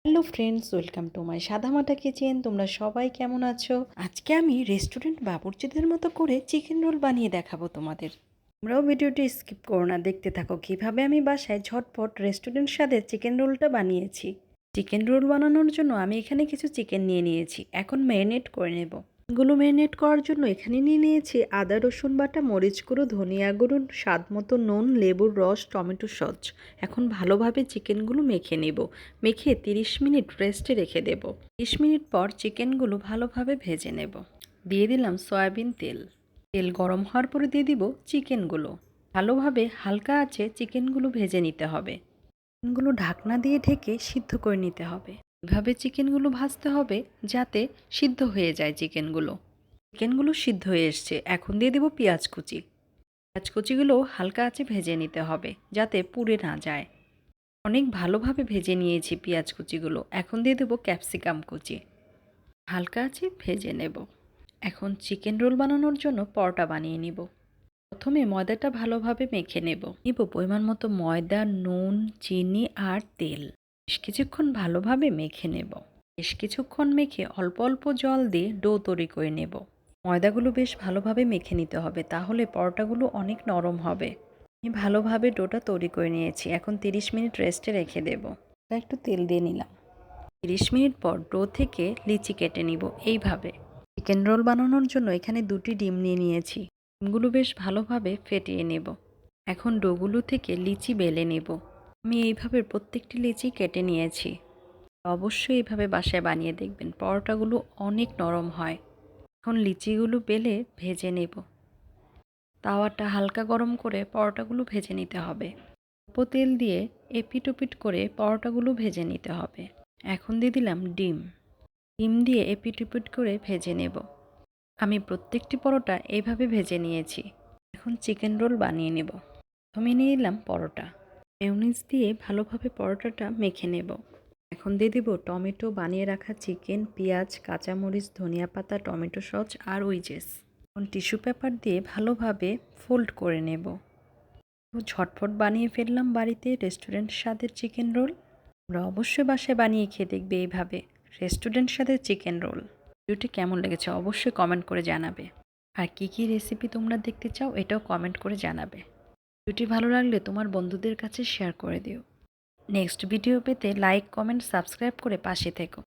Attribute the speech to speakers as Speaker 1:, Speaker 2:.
Speaker 1: Hello friends, welcome to my সাদামাটা kitchen. তোমরা সবাই কেমন আছো? আজকে আমি রেস্টুরেন্ট বাবুর্চিদের মতো করে চিকেন রোল বানিয়ে দেখাবো তোমাদের। তোমরাও ভিডিওটি স্কিপ করো না, দেখতে থাকো কিভাবে আমি বাসায় ঝটপট রেস্টুরেন্ট স্বাদের চিকেন রোলটা বানিয়েছি। চিকেন রোল বানানোর জন্য আমি এখানে কিছু চিকেন নিয়ে নিয়েছি। এখন ম্যারিনেট করে নেব। গুলো ম্যারিনেট করার জন্য এখানে নিয়ে নিয়েছি আদা রসুন বাটা, মরিচ গুঁড়ো, ধনিয়া গুঁড়ো, স্বাদ মতো নুন, লেবুর রস, টমেটো সস। এখন ভালোভাবে চিকেনগুলো মেখে নেব। মেখে 30 মিনিট রেস্টে রেখে দেব। 30 মিনিট পর চিকেনগুলো ভালোভাবে ভেজে নেব। দিয়ে দিলাম সয়াবিন তেল। তেল গরম হওয়ার পরে দিয়ে দিব চিকেনগুলো। ভালোভাবে হালকা আঁচে চিকেনগুলো ভেজে নিতে হবে। চিকেনগুলো ঢাকনা দিয়ে ঢেকে সিদ্ধ করে নিতে হবে। এভাবে চিকেনগুলো ভাজতে হবে যাতে সিদ্ধ হয়ে যায় চিকেনগুলো। চিকেনগুলো সিদ্ধ হয়ে এসছে। এখন দিয়ে দেব পেঁয়াজ কুচি। পেঁয়াজ কুচিগুলো হালকা আঁচে ভেজে নিতে হবে যাতে পুড়ে না যায়। অনেক ভালোভাবে ভেজে নিয়েছি পেঁয়াজ কুচিগুলো। এখন দিয়ে দেবো ক্যাপসিকাম কুচি। হালকা আঁচে ভেজে নেব। এখন চিকেন রোল বানানোর জন্য পরোটা বানিয়ে নিব। প্রথমে ময়দাটা ভালোভাবে মেখে নেব। পরিমাণ মতো ময়দা, নুন, চিনি আর তেল। বেশ কিছুক্ষণ ভালোভাবে মেখে নেব। বেশ কিছুক্ষণ মেখে অল্প অল্প জল দিয়ে ডো তৈরি করে নেব। ময়দাগুলো বেশ ভালোভাবে মেখে নিতে হবে, তাহলে পরোটাগুলো অনেক নরম হবে। আমি ভালোভাবে ডোটা তৈরি করে নিয়েছি। এখন 30 মিনিট রেস্টে রেখে দেব। একটু তেল দিয়ে নিলাম। 30 মিনিট পর ডো থেকে লিচি কেটে নিব এইভাবে। চিকেন রোল বানানোর জন্য এখানে 2টি ডিম নিয়ে নিয়েছি। ডিমগুলো বেশ ভালোভাবে ফেটিয়ে নেব। এখন ডোগুলো থেকে লিচি বেলে নেব। আমি এইভাবে প্রত্যেকটি লিচি কেটে নিয়েছি। অবশ্যই এইভাবে বাসায় বানিয়ে দেখবেন, পরোটাগুলো অনেক নরম হয়। এখন লিচিগুলো বেলে ভেজে নেব। তাওয়াটা হালকা গরম করে পরোটাগুলো ভেজে নিতে হবে। অল্প তেল দিয়ে এপিট ওপিট করে পরোটাগুলো ভেজে নিতে হবে। এখন দিয়ে দিলাম ডিম। ডিম দিয়ে এপিট ওপিট করে ভেজে নেব। আমি প্রত্যেকটি পরোটা এইভাবে ভেজে নিয়েছি। এখন চিকেন রোল বানিয়ে নেব। প্রথমে নিয়ে নিলাম পরোটা। মেয়োনিজ দিয়ে ভালোভাবে পরোটাটা মেখে নেব। এখন দিয়ে দেব টমেটো, বানিয়ে রাখা চিকেন, পেঁয়াজ, কাঁচামরিচ, ধনিয়া পাতা, টমেটো সস আর উইজেস। এখন টিস্যু পেপার দিয়ে ভালোভাবে ফোল্ড করে নেব। ঝটফট বানিয়ে ফেললাম বাড়িতে রেস্টুরেন্ট স্বাদের চিকেন রোল। আমরা অবশ্যই বাসায় বানিয়ে খেয়ে দেখবে এইভাবে রেস্টুরেন্ট স্বাদের চিকেন রোল। ভিডিওটি কেমন লেগেছে অবশ্যই কমেন্ট করে জানাবে। আর কী কী রেসিপি তোমরা দেখতে চাও এটাও কমেন্ট করে জানাবে। ভিডিওটি ভালো লাগলে তোমার বন্ধুদের কাছে শেয়ার করে দিও। নেক্সট ভিডিও পেতে লাইক, কমেন্ট, সাবস্ক্রাইব করে পাশে থেকো।